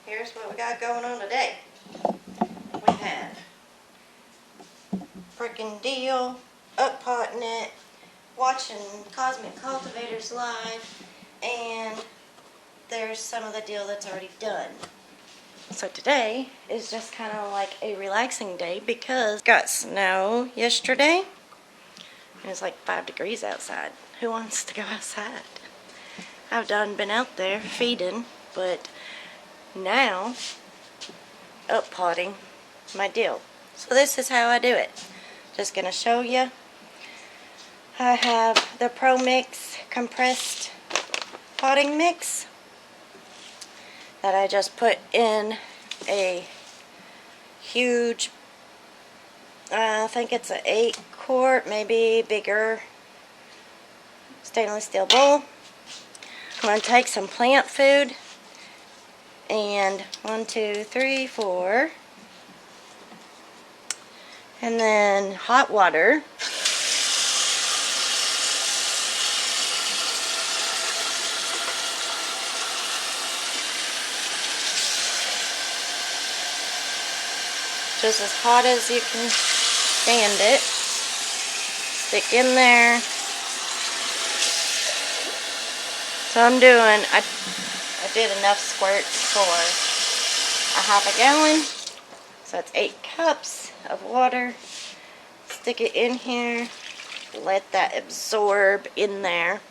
here's what we got going on today. We have frickin' Dill, up-potting it, watching Cosmic Cultivators live, and there's some of the Dill that's already done. So today is just kind of like a relaxing day because it got snow yesterday. And it's like 5 degrees outside. Who wants to go outside? I've been out there feeding, but now up-potting my Dill. So this is how I do it. Just gonna show you. I have the Pro Mix compressed potting mix that I just put in a huge, I think it's an 8-quart, maybe bigger, stainless steel bowl. I'm going to take some plant food and 1, 2, 3, 4, and then hot water. Just as hot as you can stand it. Stick in there. So I did enough squirts for a half a gallon. So it's 8 cups of water. Stick it in here. Let that absorb in there.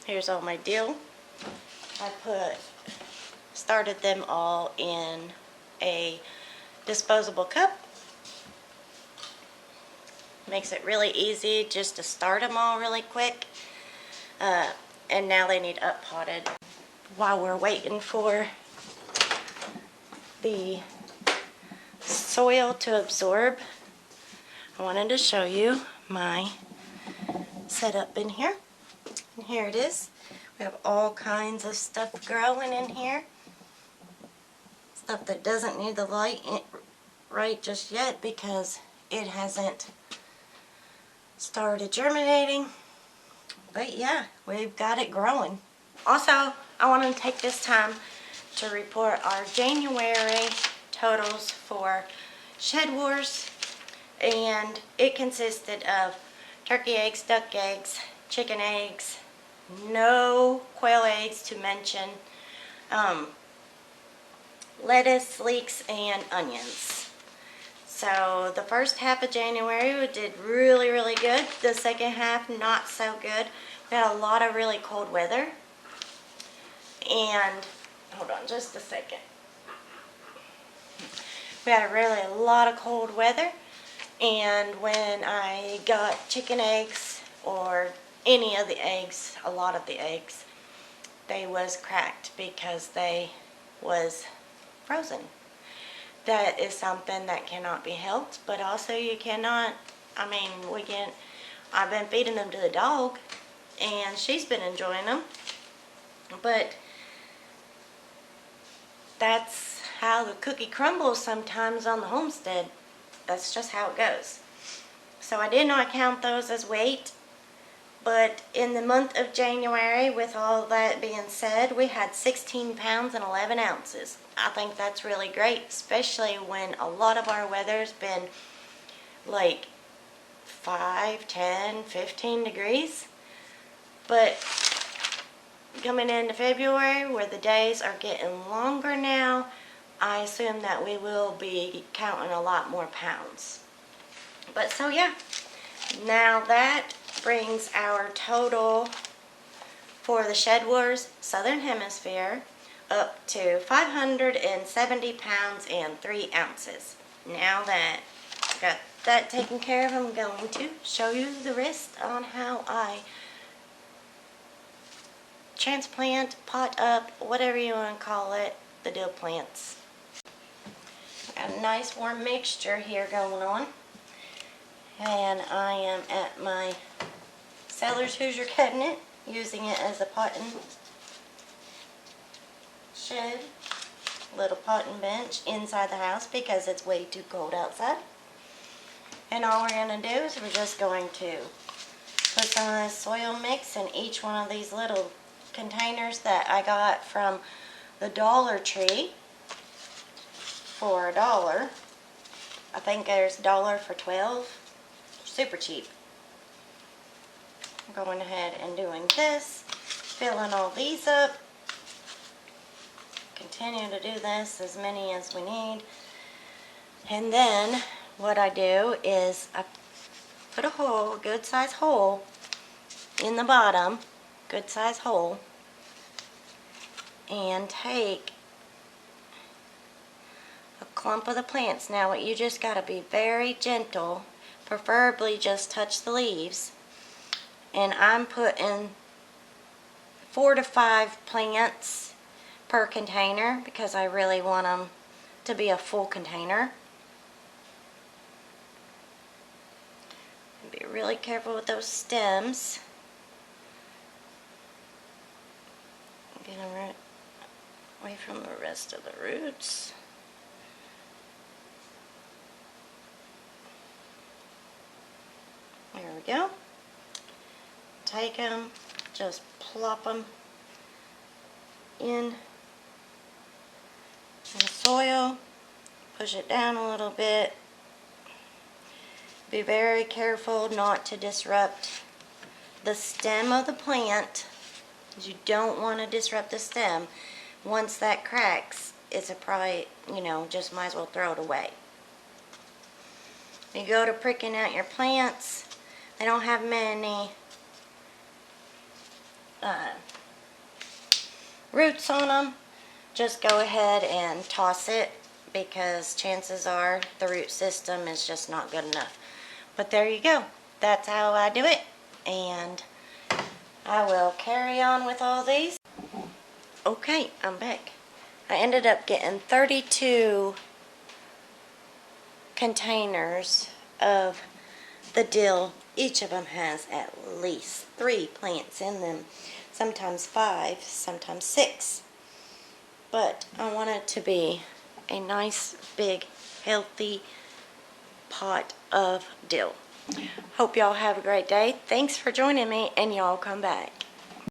Here's all my Dill. I started them all in a disposable cup. Makes it really easy just to start them all really quick. And now they need up-potted. While we're waiting for the soil to absorb, I wanted to show you my setup in here. And here it is. We have all kinds of stuff growing in here. Stuff that doesn't need the light right just yet because it hasn't started germinating. But yeah, we've got it growing. Also, I want to take this time to report our January totals for Shedwars, and it consisted of turkey eggs, duck eggs, chicken eggs, no quail eggs to mention, lettuce, leeks, and onions. So the first half of January we did really, really good. The second half, not so good. We had a lot of really cold weather. And, hold on just a second. We had a lot of cold weather. And when I got chicken eggs, or any of the eggs, a lot of the eggs, they was cracked because they was frozen. That is something that cannot be helped, but also you cannot, I've been feeding them to the dog, and she's been enjoying them, but that's how the cookie crumbles sometimes on the homestead. That's just how it goes. So I did not count those as weight, but in the month of January, with all that being said, we had 16 pounds and 11 ounces. I think that's really great, especially when a lot of our weather's been like 5, 10, 15 degrees. But coming into February, where the days are getting longer now, I assume that we will be counting a lot more pounds. But so yeah, now that brings our total for the Shedwars Southern Hemisphere up to 570 pounds and 3 ounces. Now that I've got that taken care of, I'm going to show you the rest on how I transplant, pot up, whatever you want to call it, the Dill plants. Got a nice warm mixture here going on. And I am at my Seller's Hoosier cabinet, using it as a potting shed, little potting bench inside the house because it's way too cold outside. And all we're going to do is we're just going to put some of this soil mix in each one of these little containers that I got from the Dollar Tree. for $1. I think there's $1 for 12. Super cheap. I'm going ahead and doing this, filling all these up. Continue to do this as many as we need. And then what I do is I put a hole, a good size hole in the bottom, good size hole, and take a clump of the plants. Now you just got to be very gentle, preferably just touch the leaves. And I'm putting 4 to 5 plants per container because I really want them to be a full container. Be really careful with those stems. Get them away from the rest of the roots. There we go. Take them, just plop them in the soil, push it down a little bit. Be very careful not to disrupt the stem of the plant. You don't want to disrupt the stem. Once that cracks, it's probably, just might as well throw it away. You go to pricking out your plants, they don't have many roots on them. Just go ahead and toss it because chances are the root system is just not good enough. But there you go. That's how I do it. And I will carry on with all these. Okay, I'm back. I ended up getting 32 containers of the dill. Each of them has at least 3 plants in them. Sometimes 5, sometimes 6. But I want it to be a nice, big, healthy pot of dill. Hope y'all have a great day. Thanks for joining me, and y'all come back.